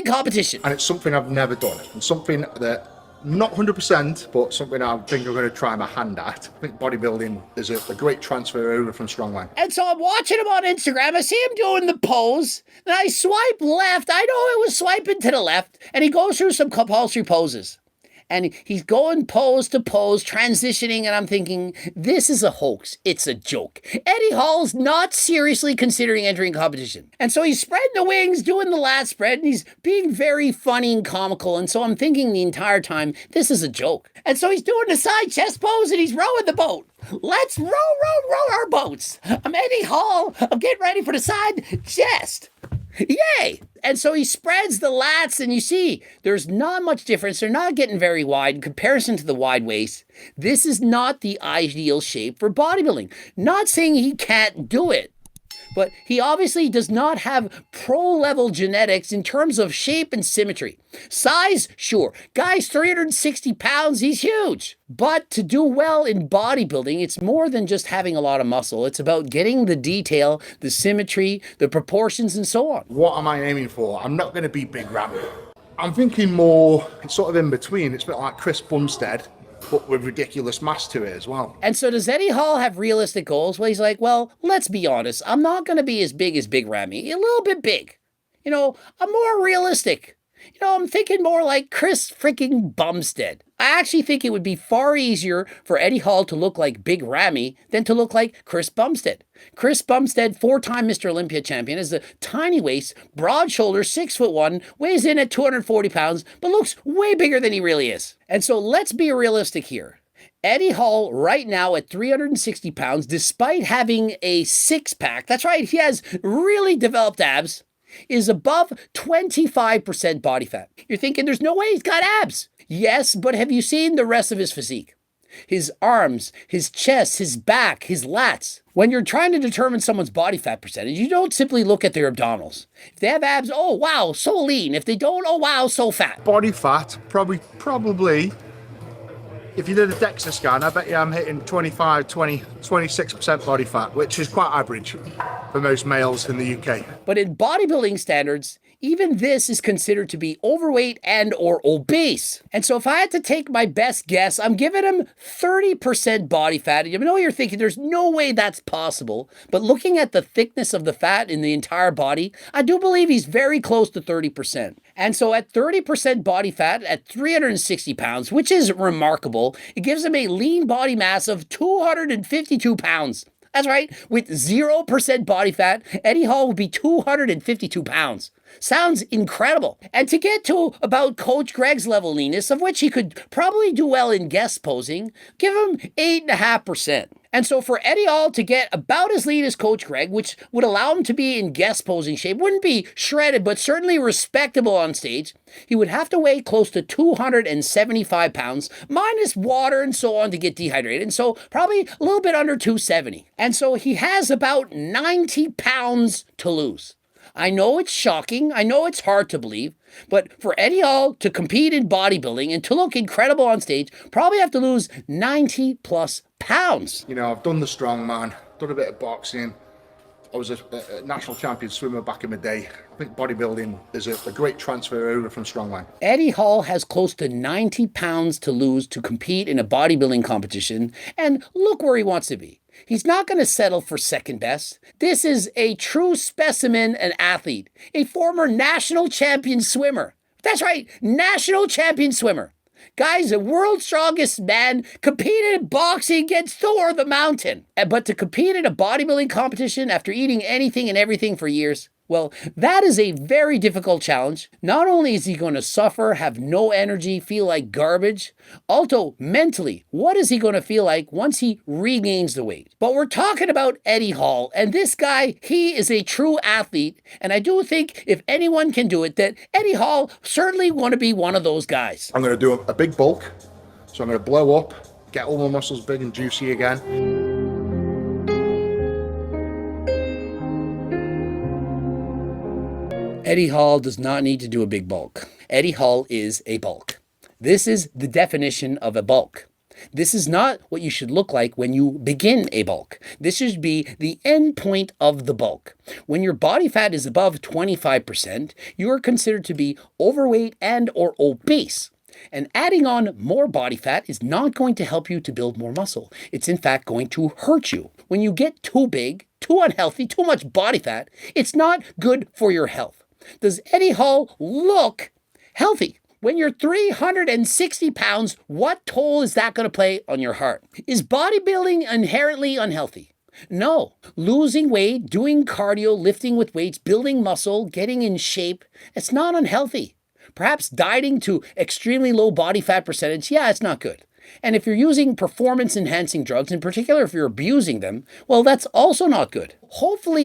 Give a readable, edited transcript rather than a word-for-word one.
bodybuilding competition. And it's something I've never done, and something that, not 100%, but something I think I'm going to try my hand at. I think bodybuilding is a great transfer over from strongman. And so I'm watching him on Instagram. I see him doing the pose. And I swipe left. I know it was swiping to the left. And he goes through some compulsory poses. And he's going pose to pose, transitioning, and I'm thinking, this is a hoax. It's a joke. Eddie Hall's not seriously considering entering competition. And so he's spreading the wings, doing the lat spread, and he's being very funny and comical. And so I'm thinking the entire time, this is a joke. And so he's doing the side chest pose, and he's rowing the boat. Let's row our boats. I'm Eddie Hall. I'm getting ready for the side chest. Yay! And so he spreads the lats, and you see, there's not much difference. They're not getting very wide in comparison to the wide waist. This is not the ideal shape for bodybuilding. Not saying he can't do it, but he obviously does not have pro-level genetics in terms of shape and symmetry. Size, sure. Guy's 360 pounds, he's huge. But to do well in bodybuilding, it's more than just having a lot of muscle. It's about getting the detail, the symmetry, the proportions, and so on. What am I aiming for? I'm not going to be big Ram. I'm thinking more, it's sort of in between. It's a bit like Chris Bumstead, but with ridiculous mass to it as well. And so does Eddie Hall have realistic goals? Well, he's like, well, let's be honest. I'm not going to be as big as Big Ramy. A little bit big. You know, I'm more realistic. You know, I'm thinking more like Chris freaking Bumstead. I actually think it would be far easier for Eddie Hall to look like Big Ramy than to look like Chris Bumstead. Chris Bumstead, 4-time Mr. Olympia champion, has a tiny waist, broad shoulders, 6'1", weighs in at 240 pounds, but looks way bigger than he really is. And so let's be realistic here. Eddie Hall right now at 360 pounds, despite having a six-pack, that's right, he has really developed abs, is above 25% body fat. You're thinking there's no way he's got abs. Yes, but have you seen the rest of his physique? His arms, his chest, his back, his lats. When you're trying to determine someone's body fat percentage, you don't simply look at their abdominals. If they have abs, oh wow, so lean. If they don't, oh wow, so fat. Body fat, probably, if you did a DEXA scan, I bet you I'm hitting 25, 20, 26% body fat, which is quite average for most males in the UK. But in bodybuilding standards, even this is considered to be overweight and or obese. And so if I had to take my best guess, I'm giving him 30% body fat. You know, you're thinking there's no way that's possible. But looking at the thickness of the fat in the entire body, I do believe he's very close to 30%. And so at 30% body fat at 360 pounds, which is remarkable, it gives him a lean body mass of 252 pounds. That's right, with 0% body fat, Eddie Hall would be 252 pounds. Sounds incredible. And to get to about Coach Greg's level leanness, of which he could probably do well in guest posing, give him 8.5%. And so for Eddie Hall to get about as lean as Coach Greg, which would allow him to be in guest posing shape, wouldn't be shredded, but certainly respectable on stage, he would have to weigh close to 275 pounds, minus water and so on to get dehydrated. And so probably a little bit under 270. And so he has about 90 pounds to lose. I know it's shocking. I know it's hard to believe. But for Eddie Hall to compete in bodybuilding and to look incredible on stage, probably have to lose 90 plus pounds. You know, I've done the strongman, done a bit of boxing. I was a national champion swimmer back in the day. I think bodybuilding is a great transfer over from strongman. Eddie Hall has close to 90 pounds to lose to compete in a bodybuilding competition. And look where he wants to be. He's not going to settle for second best. This is a true specimen and athlete, a former national champion swimmer. That's right, national champion swimmer. Guy's the world's strongest man, competed in boxing against Thor the Mountain. But to compete in a bodybuilding competition after eating anything and everything for years, well, that is a very difficult challenge. Not only is he going to suffer, have no energy, feel like garbage, also mentally, what is he going to feel like once he regains the weight? But we're talking about Eddie Hall, and this guy, he is a true athlete, and I do think if anyone can do it, that Eddie Hall certainly want to be one of those guys. I'm going to do a big bulk, so I'm going to blow up, get all my muscles big and juicy again. Eddie Hall does not need to do a big bulk. Eddie Hall is a bulk. This is the definition of a bulk. This is not what you should look like when you begin a bulk. This should be the end point of the bulk. When your body fat is above 25%, you are considered to be overweight and or obese. And adding on more body fat is not going to help you to build more muscle. It's in fact going to hurt you. When you get too big, too unhealthy, too much body fat, it's not good for your health. Does Eddie Hall look healthy? When you're 360 pounds, what toll is that going to play on your heart? Is bodybuilding inherently unhealthy? No. Losing weight, doing cardio, lifting with weights, building muscle, getting in shape, it's not unhealthy. Perhaps dieting to extremely low body fat percentage, yeah, it's not good. And if you're using performance enhancing drugs, in particular if you're abusing them, well, that's also not good. Hopefully